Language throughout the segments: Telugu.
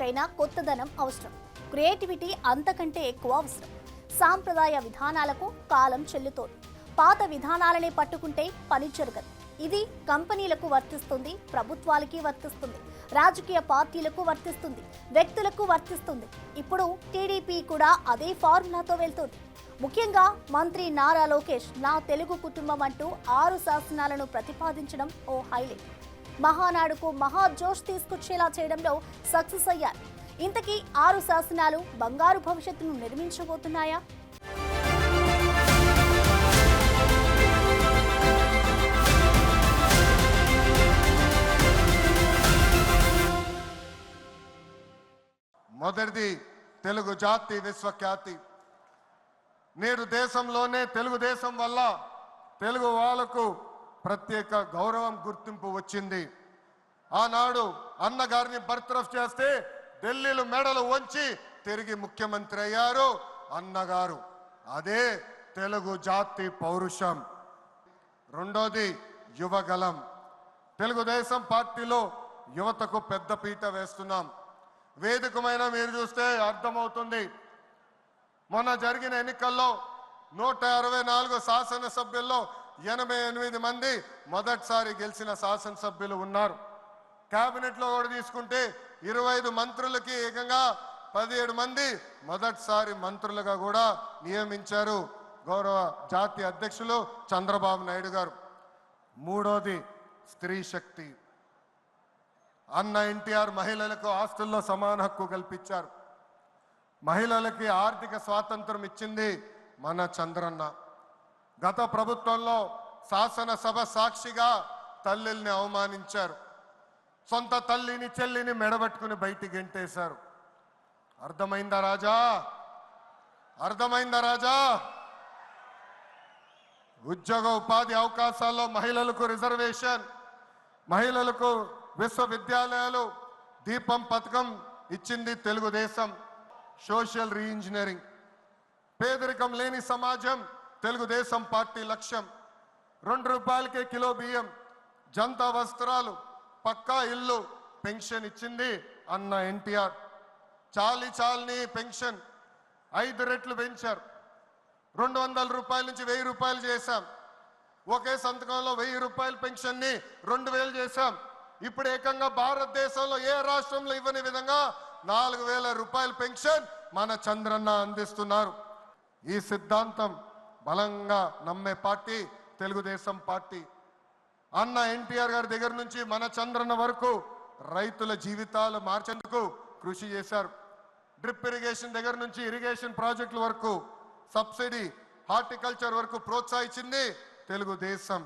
ఎవరికైనా కొత్తదనం అవసరం, క్రియేటివిటీ అంతకంటే ఎక్కువ అవసరం. సాంప్రదాయ విధానాలకు కాలం చెల్లుతోంది. పాత విధానాలనే పట్టుకుంటే పని జరగదు. ఇది కంపెనీలకు వర్తిస్తుంది, ప్రభుత్వాలకి వర్తిస్తుంది, రాజకీయ పార్టీలకు వర్తిస్తుంది, వ్యక్తులకు వర్తిస్తుంది. ఇప్పుడు టీడీపీ కూడా అదే ఫార్ములాతో వెళ్తోంది. ముఖ్యంగా మంత్రి నారా లోకేష్ నా తెలుగు కుటుంబం అంటూ 6 శాసనాలను ప్రతిపాదించడం ఓ హైలైట్. మహానాడుకు మహా జోష్ తీసుకొచ్చేలా చేయడంలో సక్సెస్ అయ్యారు. ఇంతకీ 6 శాసనాలు బంగారు భవిష్యత్తును నిర్మించబోతున్నాయా? మొదటిది తెలుగు జాతి విశ్వఖ్యాతి. నేడు దేశంలోనే తెలుగుదేశం వల్ల తెలుగు వాళ్ళకు ప్రత్యేక గౌరవం గుర్తింపు వచ్చింది. ఆనాడు అన్నగారిని బర్తరఫ్ చేస్తే ఢిల్లీలో మెడలు వంచి తిరిగి ముఖ్యమంత్రి అయ్యారు అన్నగారు. అదే తెలుగు జాతి పౌరుషం. రెండోది యువగలం. తెలుగుదేశం పార్టీలో యువతకు పెద్ద పీట వేస్తున్నాం. వేదికమైన మీరు చూస్తే అర్థమవుతుంది. మొన్న జరిగిన ఎన్నికల్లో 164 శాసనసభ్యుల్లో 88 మంది మొదటిసారి గెలిచిన శాసనసభ్యులు ఉన్నారు. కేబినెట్లో కూడా తీసుకుంటే 25 మంత్రులకి ఏకంగా 17 మంది మొదటిసారి మంత్రులుగా కూడా నియమించారు గౌరవ జాతీయ అధ్యక్షులు చంద్రబాబు నాయుడు గారు. మూడోది స్త్రీ శక్తి. అన్న ఎన్టీఆర్ మహిళలకు ఆస్తుల్లో సమాన హక్కు కల్పించారు. మహిళలకి ఆర్థిక స్వాతంత్రం ఇచ్చింది మన చంద్రన్న. గత ప్రభుత్వంలో శాసనసభ సాక్షిగా తల్లిల్ని అవమానించారు. సొంత తల్లిని చెల్లిని మెడబెట్టుకుని బయటికి గెంటేశారు. అర్థమైందా రాజా? అర్థమైందా రాజా? ఉద్యోగ ఉపాధి అవకాశాల్లో మహిళలకు రిజర్వేషన్, మహిళలకు విశ్వవిద్యాలయాలు, దీపం పథకం ఇచ్చింది తెలుగుదేశం. సోషల్ రీఇంజనీరింగ్, పేదరికం లేని సమాజం తెలుగుదేశం పార్టీ లక్ష్యం. 2 రూపాయలకే కిలో బియ్యం, జంతా వస్త్రాలు, పక్కా ఇల్లు, పెన్షన్ ఇచ్చింది అన్న ఎన్టీఆర్. చాలని పెన్షన్ 5 రెట్లు పెంచారు. 200 రూపాయల నుంచి 1000 రూపాయలు చేశాం. ఒకే సంతకంలో 1000 రూపాయల పెన్షన్ని 2000 చేశాం. ఇప్పుడు ఏకంగా భారతదేశంలో ఏ రాష్ట్రంలో ఇవ్వని విధంగా 4000 రూపాయల పెన్షన్ మన చంద్రన్న అందిస్తున్నారు. ఈ సిద్ధాంతం బలంగా నమ్మే పార్టీ తెలుగుదేశం పార్టీ. అన్న ఎన్టీఆర్ గారి దగ్గర నుంచి మన చంద్రన్న వరకు రైతుల జీవితాలు మార్చేందుకు కృషి చేశారు. డ్రిప్ ఇరిగేషన్ దగ్గర నుంచి ఇరిగేషన్ ప్రాజెక్టుల వరకు, సబ్సిడీ, హార్టికల్చర్ వరకు ప్రోత్సహించింది తెలుగుదేశం.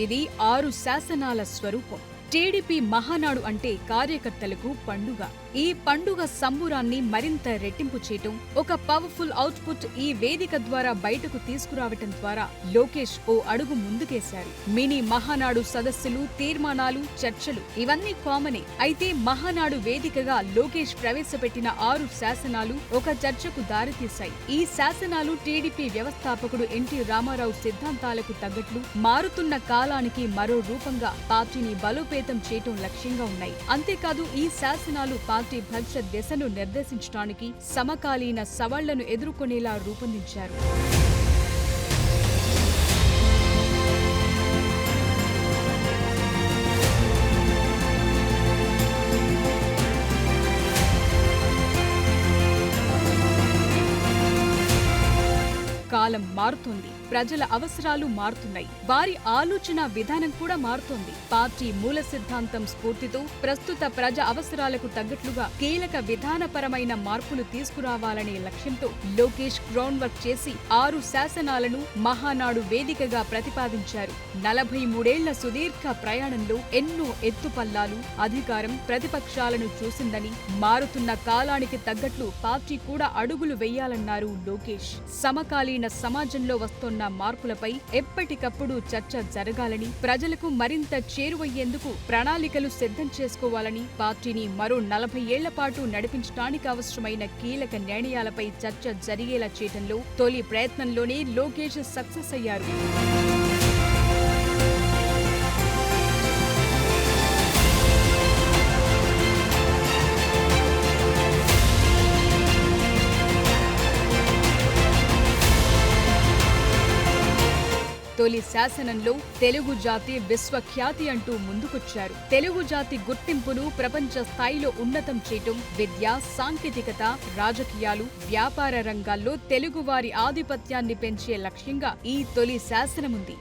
ఇది 6 శాసనాల స్వరూపం. టీడీపీ మహానాడు అంటే కార్యకర్తలకు పండుగ. ఈ పండుగ సంబురాన్ని మరింత రెట్టింపు చేయటం, ఒక పవర్ఫుల్ అవుట్పుట్ ఈ వేదిక ద్వారా బయటకు తీసుకురావటం ద్వారా లోకేష్ ఓ అడుగు ముందుకేశారు. మినీ మహానాడు సదస్సులు, తీర్మానాలు, చర్చలు ఇవన్నీ కామనే. అయితే మహానాడు వేదికగా లోకేష్ ప్రవేశపెట్టిన 6 శాసనాలు ఒక చర్చకు దారితీశాయి. ఈ శాసనాలు టీడీపీ వ్యవస్థాపకుడు ఎన్టీ రామారావు సిద్ధాంతాలకు తగ్గట్లు మారుతున్న కాలానికి మరో రూపంగా పార్టీని బలోపేతం చేయటం లక్ష్యంగా ఉన్నాయి. అంతేకాదు ఈ శాసనాలు పార్టీ భవిష్యత్ దిశను నిర్దేశించడానికి సమకాలీన సవాళ్లను ఎదుర్కొనేలా రూపొందించారు. కాలం మారుతోంది, ప్రజల అవసరాలు మారుతున్నాయి, వారి ఆలోచన విధానం కూడా మారుతోంది. పార్టీ మూల సిద్ధాంతం స్ఫూర్తితో ప్రస్తుత ప్రజా అవసరాలకు తగ్గట్లుగా కీలక విధానపరమైన మార్పులు తీసుకురావాలనే లక్ష్యంతో లోకేష్ గ్రౌండ్ వర్క్ చేసి 6 శాసనాలను మహానాడు వేదికగా ప్రతిపాదించారు. 43 ఏళ్ల సుదీర్ఘ ప్రయాణంలో ఎన్నో ఎత్తుపల్లాలు, అధికారం, ప్రతిపక్షాలను చూసిందని, మారుతున్న కాలానికి తగ్గట్లు పార్టీ కూడా అడుగులు వేయాలన్నారు లోకేష్. సమకాలీన సమాజంలో వస్తోన్న తీసుకొస్తున్న మార్పులపై ఎప్పటికప్పుడు చర్చ జరగాలని, ప్రజలకు మరింత చేరువయ్యేందుకు ప్రణాళికలు సిద్ధం చేసుకోవాలని, పార్టీని మరో 40 ఏళ్ల పాటు నడిపించడానికి అవసరమైన కీలక నిర్ణయాలపై చర్చ జరిగేలా చేయడంలో తొలి ప్రయత్నంలోనే లోకేష్ సక్సెస్ అయ్యారు. తొలి శాసనంలో తెలుగు జాతి విశ్వఖ్యాతి అంటూ ముందుకొచ్చారు. తెలుగు జాతి గుర్తింపును ప్రపంచ స్థాయిలో ఉన్నతం చేయటం, విద్య, సాంకేతికత, రాజకీయాలు, వ్యాపార రంగాల్లో తెలుగువారి ఆధిపత్యాన్ని పెంచే లక్ష్యంగా ఈ తొలి శాసనముంది.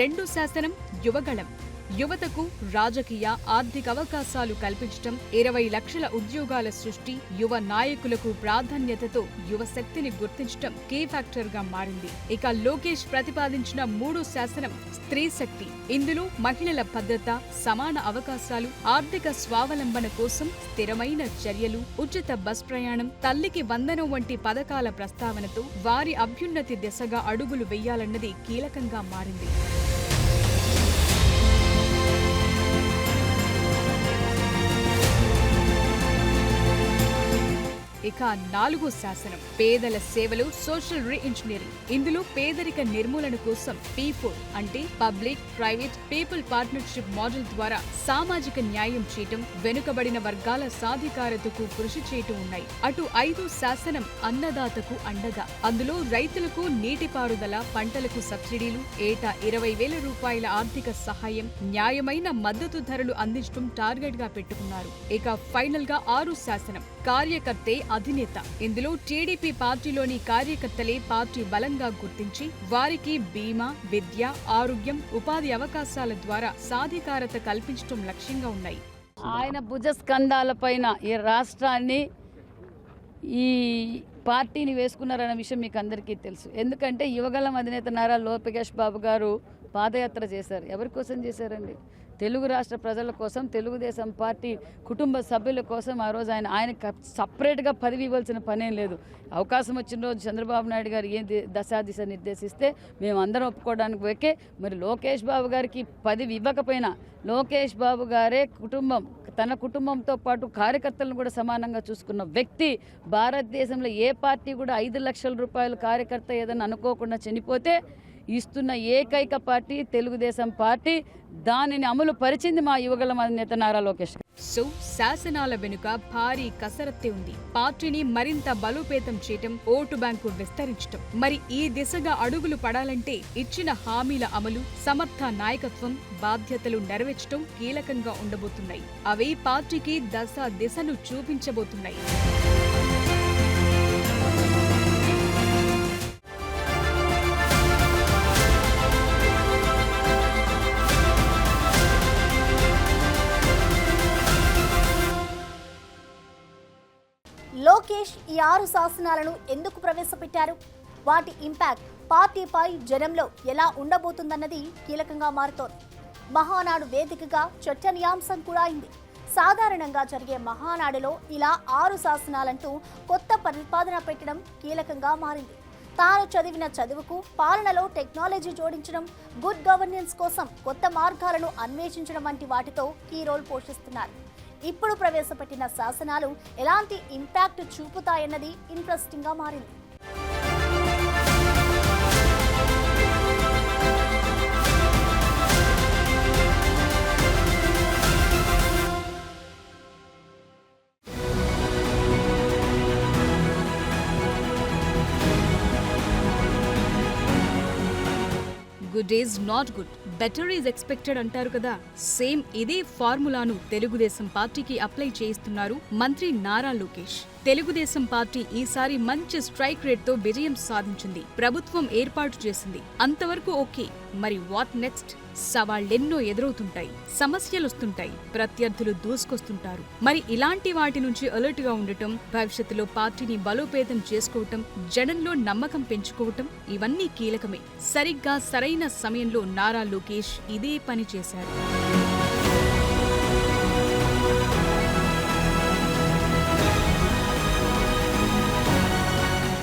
రెండో శాసనం యువగళం. యువతకు రాజకీయ, ఆర్థిక అవకాశాలు కల్పించటం, 20 లక్షల ఉద్యోగాల సృష్టి, యువ నాయకులకు ప్రాధాన్యతతో యువశక్తిని గుర్తించటం కీ ఫ్యాక్టర్ గా మారింది. ఇక లోకేష్ ప్రతిపాదించిన మూడో శాసనం స్త్రీ శక్తి. ఇందులో మహిళల భద్రత, సమాన అవకాశాలు, ఆర్థిక స్వావలంబన కోసం స్థిరమైన చర్యలు, ఉచిత బస్ ప్రయాణం, తల్లికి వందనం వంటి పథకాల ప్రస్తావనతో వారి అభ్యున్నతి దిశగా అడుగులు వేయాలన్నది కీలకంగా మారింది. ఇక నాలుగో శాసనం పేదల సేవలు, సోషల్ రీఇంజనీరింగ్. ఇందులో పేదరిక నిర్మూలన కోసం P4 అంటే public private people partnership model ద్వారా సామాజిక న్యాయం చేయటం, వెనుకబడిన వర్గాల సాధికారతకు కృషి చేయటం ఉన్నాయి. అటు ఐదో శాసనం అన్నదాతకు అండగా. అందులో రైతులకు నీటిపారుదల, పంటలకు సబ్సిడీలు, ఏటా 20,000 రూపాయల ఆర్థిక సహాయం, న్యాయమైన మద్దతు ధరలు అందించడం టార్గెట్ గా పెట్టుకున్నారు. ఇక ఫైనల్ గా ఆరు శాసనం కార్యకర్తే అధినేత. ఇందులో టీడీపీ పార్టీలోని కార్యకర్తలే పార్టీ బలంగా గుర్తించి వారికి బీమా, విద్య, ఆరోగ్యం, ఉపాధి అవకాశాల ద్వారా సాధికారత కల్పించడం లక్ష్యంగా ఉన్నాయి. ఆయన భుజస్కంధాలపైన ఈ రాష్ట్రాన్ని, ఈ పార్టీని వేసుకున్నారన్న విషయం మీకు అందరికీ తెలుసు. ఎందుకంటే యువగళం అధినేత నారా లోకేష్ బాబు గారు పాదయాత్ర చేశారు. ఎవరి కోసం చేశారండి? తెలుగు రాష్ట్ర ప్రజల కోసం, తెలుగుదేశం పార్టీ కుటుంబ సభ్యుల కోసం. ఆ రోజు ఆయనకు సపరేట్గా పదవి ఇవ్వాల్సిన పనేం లేదు. అవకాశం వచ్చిన రోజు చంద్రబాబు నాయుడు గారు ఏం దశాదిశ నిర్దేశిస్తే మేము అందరం ఒప్పుకోవడానికి ఓకే. మరి లోకేష్ బాబు గారికి పదవి ఇవ్వకపోయినా లోకేష్ బాబు గారే తన కుటుంబంతో పాటు కార్యకర్తలను కూడా సమానంగా చూసుకున్న వ్యక్తి. భారతదేశంలో ఏ పార్టీ కూడా 5 లక్షల రూపాయలు కార్యకర్త ఏదైనా అనుకోకుండా చనిపోతే ఇస్తున్న ఏకైక పార్టీ తెలుగుదేశం పార్టీ. దానిని అమలు పరిచింది మా యువగళం అధినేత నారా లోకేష్. సో శాసనాల వెనుక భారీ కసరత్తే ఉంది. పార్టీని మరింత బలోపేతం చేయటం, ఓటు బ్యాంకు విస్తరించటం. మరి ఈ దిశగా అడుగులు పడాలంటే ఇచ్చిన హామీల అమలు, సమర్థ నాయకత్వం, బాధ్యతలు నెరవేర్చడం కీలకంగా ఉండబోతున్నాయి. అవి పార్టీకి దిశను చూపించబోతున్నాయి. లోకేష్ ఈ 6 శాసనాలను ఎందుకు ప్రవేశపెట్టారు? వాటి ఇంపాక్ట్ పార్టీపై, జనంలో ఎలా ఉండబోతుందన్నది కీలకంగా మారుతోంది. మహానాడు వేదికగా చర్చనీయాంశం కూడా అయింది. సాధారణంగా జరిగే మహానాడులో ఇలా 6 శాసనాలంటూ కొత్త ప్రతిపాదన పెట్టడం కీలకంగా మారింది. తాను చదివిన చదువుకు, పాలనలో టెక్నాలజీ జోడించడం, గుడ్ గవర్నెన్స్ కోసం కొత్త మార్గాలను అన్వేషించడం వంటి వాటితో కీ రోల్ పోషిస్తున్నారు. ఇప్పుడు ప్రవేశపెట్టిన శాసనాలు ఎలాంటి ఇంపాక్ట్ చూపుతాయన్నది ఇంట్రెస్టింగ్ గా మారింది. Good is not good, better is expected అంటారు కదా. సేమ్ ఇదే ఫార్ములాను తెలుగుదేశం పార్టీకి అప్లై చేయిస్తున్నారు మంత్రి నారా లోకేష్. తెలుగుదేశం పార్టీ ఈసారి మంచి స్ట్రైక్ రేట్ తో విజయం సాధించింది. ప్రభుత్వం ఏర్పాటు చేసింది. అంతవరకు ఓకే. మరి వాట్ నెక్స్ట్? సవాళ్లెన్నో ఎదురవుతుంటాయి, సమస్యలొస్తుంటాయి, ప్రత్యర్థులు దూసుకొస్తుంటారు. మరి ఇలాంటి వాటి నుంచి అలర్ట్ గా ఉండటం, భవిష్యత్తులో పార్టీని బలోపేతం చేసుకోవటం, జనంలో నమ్మకం పెంచుకోవటం ఇవన్నీ కీలకమే. సరిగ్గా సరైన సమయంలో నారా లోకేష్ ఇదే పని చేశారు.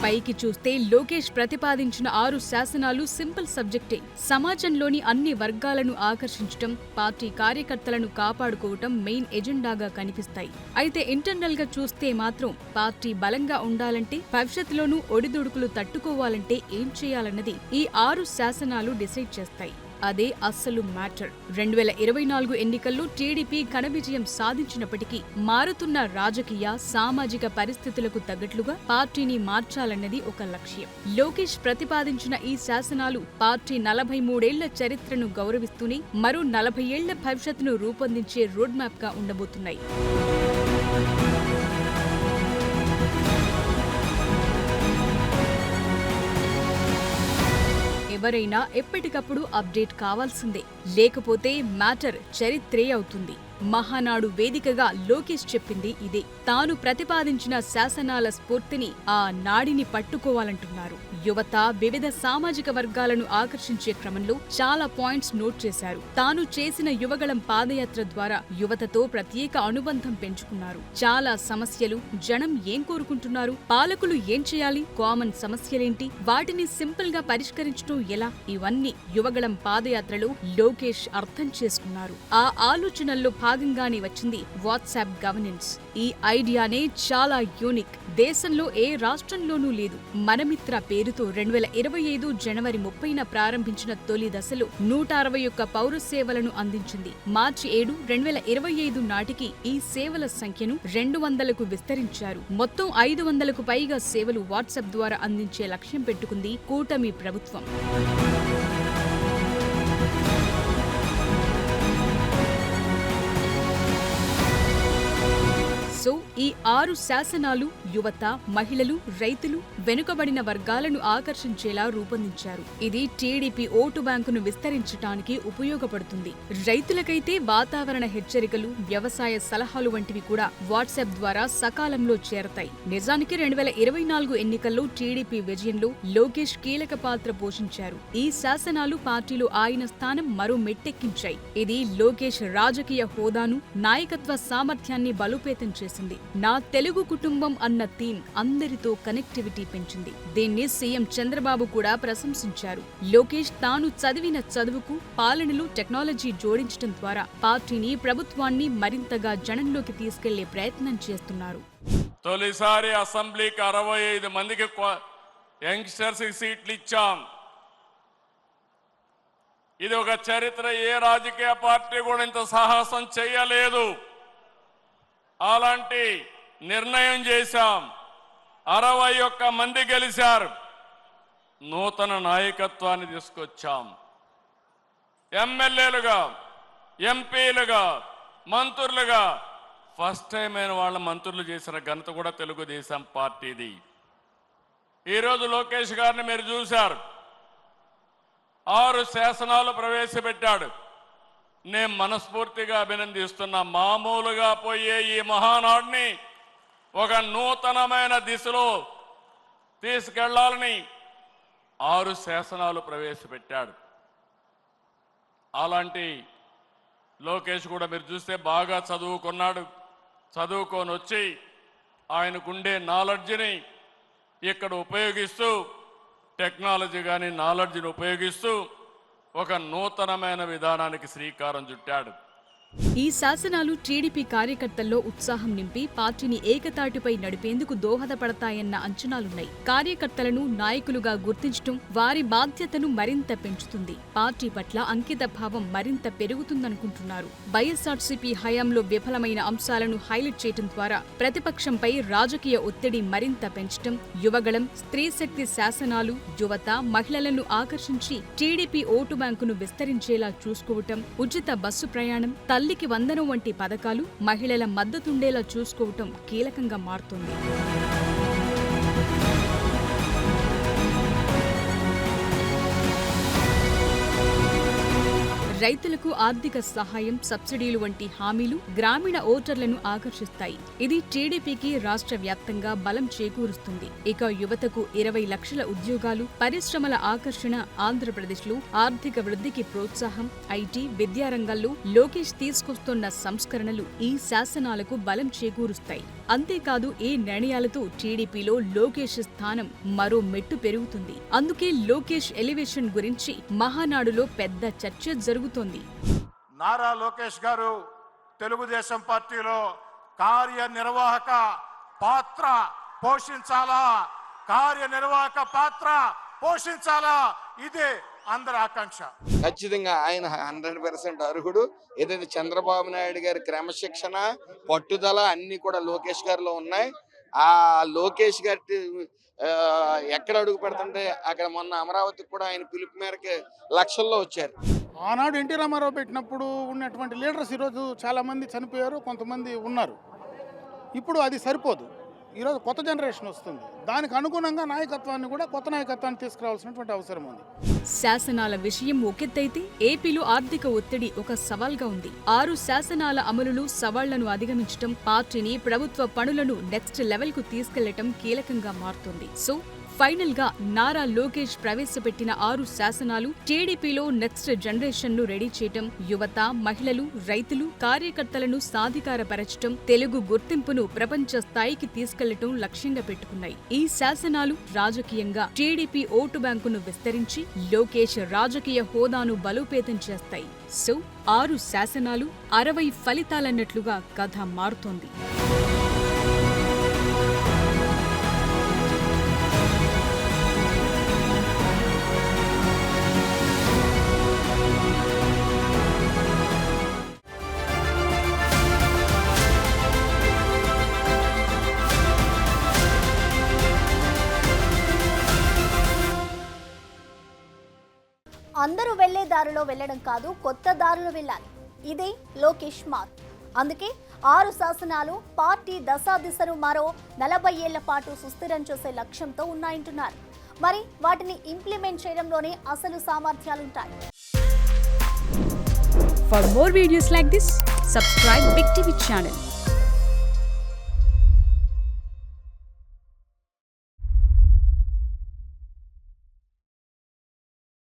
పైకి చూస్తే లోకేష్ ప్రతిపాదించిన 6 శాసనాలు సింపుల్ సబ్జెక్టే. సమాజంలోని అన్ని వర్గాలను ఆకర్షించటం, పార్టీ కార్యకర్తలను కాపాడుకోవటం మెయిన్ ఎజెండాగా కనిపిస్తాయి. అయితే ఇంటర్నల్ గా చూస్తే మాత్రం పార్టీ బలంగా ఉండాలంటే, భవిష్యత్తులోనూ ఒడిదుడుకులు తట్టుకోవాలంటే ఏం చేయాలన్నది ఈ 6 శాసనాలు డిసైడ్ చేస్తాయి. అదే అస్సలు మ్యాటర్. 2024 ఎన్నికల్లో టీడీపీ ఘన విజయం సాధించినప్పటికీ మారుతున్న రాజకీయ, సామాజిక పరిస్థితులకు తగ్గట్లుగా పార్టీని మార్చాలన్నది ఒక లక్ష్యం. లోకేష్ ప్రతిపాదించిన ఈ శాసనాలు పార్టీ 43 ఏళ్ల చరిత్రను గౌరవిస్తూనే మరో 40 ఏళ్ల భవిష్యత్తును రూపొందించే రోడ్ మ్యాప్ గా ఉండబోతున్నాయి. ఎవరైనా ఎప్పటికప్పుడు అప్డేట్ కావాల్సిందే, లేకపోతే మ్యాటర్ చరిత్రే అవుతుంది. మహానాడు వేదికగా లోకేష్ చెప్పింది ఇదే. తాను ప్రతిపాదించిన శాసనాల స్ఫూర్తిని, ఆ నాడిని పట్టుకోవాలంటున్నారు. యువత, వివిధ సామాజిక వర్గాలను ఆకర్షించే క్రమంలో చాలా పాయింట్స్ నోట్ చేశారు. తాను చేసిన యువగళం పాదయాత్ర ద్వారా యువతతో ప్రత్యేక అనుబంధం పెంచుకున్నారు. చాలా సమస్యలు, జనం ఏం కోరుకుంటున్నారు, పాలకులు ఏం చేయాలి, కామన్ సమస్యలేంటి, వాటిని సింపుల్ గా పరిష్కరించడం ఎలా, ఇవన్నీ యువగళం పాదయాత్రలో లోకేష్ అర్థం చేసుకున్నారు. ఆ ఆలోచనల్లో భాగంగానే వచ్చింది వాట్సాప్ గవర్నెన్స్. ఈ ఐడియానే చాలా యూనిక్. దేశంలో ఏ రాష్ట్రంలోనూ లేదు. మనమిత్ర పేరుతో 2025 జనవరి 30న ప్రారంభించిన తొలి దశలో 161 పౌర సేవలను అందించింది. మార్చి 7, 2025 నాటికి ఈ సేవల సంఖ్యను 200కు విస్తరించారు. మొత్తం 500కు పైగా సేవలు వాట్సాప్ ద్వారా అందించే లక్ష్యం పెట్టుకుంది కూటమి ప్రభుత్వం. సో ఈ 6 శాసనాలు యువత, మహిళలు, రైతులు, వెనుకబడిన వర్గాలను ఆకర్షించేలా రూపొందించారు. ఇది టీడీపీ ఓటు బ్యాంకును విస్తరించడానికి ఉపయోగపడుతుంది. రైతులకైతే వాతావరణ హెచ్చరికలు, వ్యవసాయ సలహాలు వంటివి కూడా వాట్సాప్ ద్వారా సకాలంలో చేరతాయి. నిజానికి 2024 ఎన్నికల్లో టీడీపీ విజయంలో లోకేష్ కీలక పాత్ర పోషించారు. ఈ శాసనాలు పార్టీలో ఆయన స్థానం మరో మెట్టెక్కించాయి. ఇది లోకేష్ రాజకీయ హోదాను, నాయకత్వ సామర్థ్యాన్ని బలోపేతం చేసింది. నా తెలుగు కుటుంబం అన్న థీమ్ అందరితో కనెక్టివిటీ పెంచింది. దీన్ని సీఎం చంద్రబాబు కూడా ప్రశంసించారు. లోకేష్ తాను చదివిన చదువుకు, పాలనలో టెక్నాలజీ జోడించడం ద్వారా పార్టీని, ప్రభుత్వాన్ని మరింతగా జనంలోకి తీసుకెళ్లే ప్రయత్నం చేస్తున్నారు. తొలిసారి అసెంబ్లీకి 65 మందికి యంగ్స్టర్స్ సీట్లు ఇచ్చాం. ఇది ఒక చరిత్ర. ఏ రాజకీయ పార్టీ కూడా ఇంత సాహసం చేయలేదు. అలాంటి నిర్ణయం చేశాం. 61 మంది గెలిచారు. నూతన నాయకత్వాన్ని తీసుకొచ్చాం. ఎమ్మెల్యేలుగా, ఎంపీలుగా, మంత్రులుగా ఫస్ట్ టైం అయిన వాళ్ళ మంత్రులు చేసిన ఘనత కూడా తెలుగుదేశం పార్టీది. ఈరోజు లోకేష్ గారిని మీరు చూశారు. 6 శాసనాలు ప్రవేశపెట్టాడు. నేను మనస్ఫూర్తిగా అభినందిస్తున్నా. మామూలుగా పోయే ఈ మహానాడిని ఒక నూతనమైన దిశలో తీసుకెళ్లాలని 6 శాసనాలు ప్రవేశపెట్టాడు. అలాంటి లోకేష్ కూడా మీరు చూస్తే బాగా చదువుకున్నాడు. చదువుకొని వచ్చి ఆయనకుండే నాలెడ్జ్ని ఇక్కడ ఉపయోగిస్తూ, టెక్నాలజీ కానీ నాలెడ్జ్ని ఉపయోగిస్తూ ఒక నూతనమైన విధానానికి శ్రీకారం చుట్టాడు. ఈ శాసనాలు టీడీపీ కార్యకర్తల్లో ఉత్సాహం నింపి పార్టీని ఏకతాటిపై నడిపేందుకు దోహదపడతాయన్న అంచనాలున్నాయి. కార్యకర్తలను నాయకులుగా గుర్తించడం వారి బాధ్యతను మరింత పెంచుతుంది. పార్టీ పట్ల అంకిత భావం మరింత పెరుగుతుందనుకుంటున్నారు. వైఎస్ఆర్సీపీ హయాంలో విఫలమైన అంశాలను హైలైట్ చేయడం ద్వారా ప్రతిపక్షంపై రాజకీయ ఒత్తిడి మరింత పెంచడం, యువగళం, స్త్రీశక్తి శాసనాలు యువత, మహిళలను ఆకర్షించి టీడీపీ ఓటు బ్యాంకును విస్తరించేలా చూసుకోవటం, ఉచిత బస్సు ప్రయాణం, తల్లికి వందనం వంటి పథకాలు మహిళల మద్దతుండేలా చూసుకోవటం కీలకంగా మారుతోంది. రైతులకు ఆర్థిక సహాయం, సబ్సిడీలు వంటి హామీలు గ్రామీణ ఓటర్లను ఆకర్షిస్తాయి. ఇది టీడీపీకి రాష్ట్ర వ్యాప్తంగా బలం చేకూరుస్తుంది. ఇక యువతకు 20 లక్షల ఉద్యోగాలు, పరిశ్రమల ఆకర్షణ, ఆంధ్రప్రదేశ్లో ఆర్థిక వృద్ధికి ప్రోత్సాహం, ఐటీ, విద్యారంగాల్లో లోకేష్ తీసుకొస్తున్న సంస్కరణలు ఈ శాసనాలకు బలం చేకూరుస్తాయి. అంతేకాదు ఈ నిర్ణయాలతో టీడీపీలో లోకేష్ స్థానం మరో మెట్టు పెరుగుతుంది. అందుకే లోకేష్ ఎలివేషన్ గురించి మహానాడులో పెద్ద చర్చ జరుగుతోంది. నారా లోకేష్ గారు తెలుగుదేశం పార్టీలో కార్యనిర్వాహక పాత్ర పోషించాలా ఇదే అందరి ఆకాంక్ష. ఖచ్చితంగా ఆయన 100% అర్హుడు. ఏదైతే చంద్రబాబు నాయుడు గారి క్రమశిక్షణ, పట్టుదల అన్ని కూడా లోకేష్ గారిలో ఉన్నాయి. ఆ లోకేష్ గారి ఎక్కడ అడుగు పెడుతుంటే అక్కడ మొన్న అమరావతికి కూడా ఆయన పిలుపు మేరకు లక్షల్లో వచ్చారు. ఆనాడు ఎన్టీ రామారావు పెట్టినప్పుడు ఉన్నటువంటి లీడర్స్ ఈరోజు చాలామంది చనిపోయారు, కొంతమంది ఉన్నారు. ఇప్పుడు అది సరిపోదు. ఈరోజు కొత్త జనరేషన్ వస్తుంది. దానికి అనుగుణంగా నాయకత్వాన్ని కూడా కొత్త నాయకత్వాన్ని తీసుకురావాల్సినటువంటి అవసరం ఉంది. శాసనాల విషయం ఒకెత్తైతే ఏపీలో ఆర్థిక ఒత్తిడి ఒక సవాల్గా ఉంది. 6 శాసనాల అమలులు సవాళ్లను అధిగమించడం, పార్టీని, ప్రభుత్వ పనులను నెక్స్ట్ లెవెల్ కు తీసుకెళ్లటం కీలకంగా మారుతుంది. సో ఫైనల్ గా నారా లోకేష్ ప్రవేశపెట్టిన 6 శాసనాలు టీడీపీలో నెక్స్ట్ జనరేషన్ ను రెడీ చేయటం, యువత, మహిళలు, రైతులు, కార్యకర్తలను సాధికారపరచటం, తెలుగు గుర్తింపును ప్రపంచ స్థాయికి తీసుకెళ్లటం లక్ష్యంగా పెట్టుకున్నాయి. ఈ శాసనాలు రాజకీయంగా టీడీపీ ఓటు బ్యాంకును విస్తరించి లోకేష్ రాజకీయ హోదాను బలోపేతం చేస్తాయి. సో 6 శాసనాలు 60 ఫలితాలన్నట్లుగా కథ మారుతోంది. అందరూ వెళ్లే దారిలో వెళ్లడం కాదు, కొత్త దారులు వెళ్ళాలి. ఇదే లోకేష్ మార్క్. అందుకే 6 శాసనాలు పార్టీ దశాదిశను మరో 40 ఏళ్ల పాటు సుస్థిరం చేసే లక్ష్యంతో ఉన్నాయంటున్నారు. మరి వాటిని ఇంప్లిమెంట్ చేయడంలోనే అసలు సామర్థ్యాలుంటాయి. For more videos like this, subscribe Big TV channel.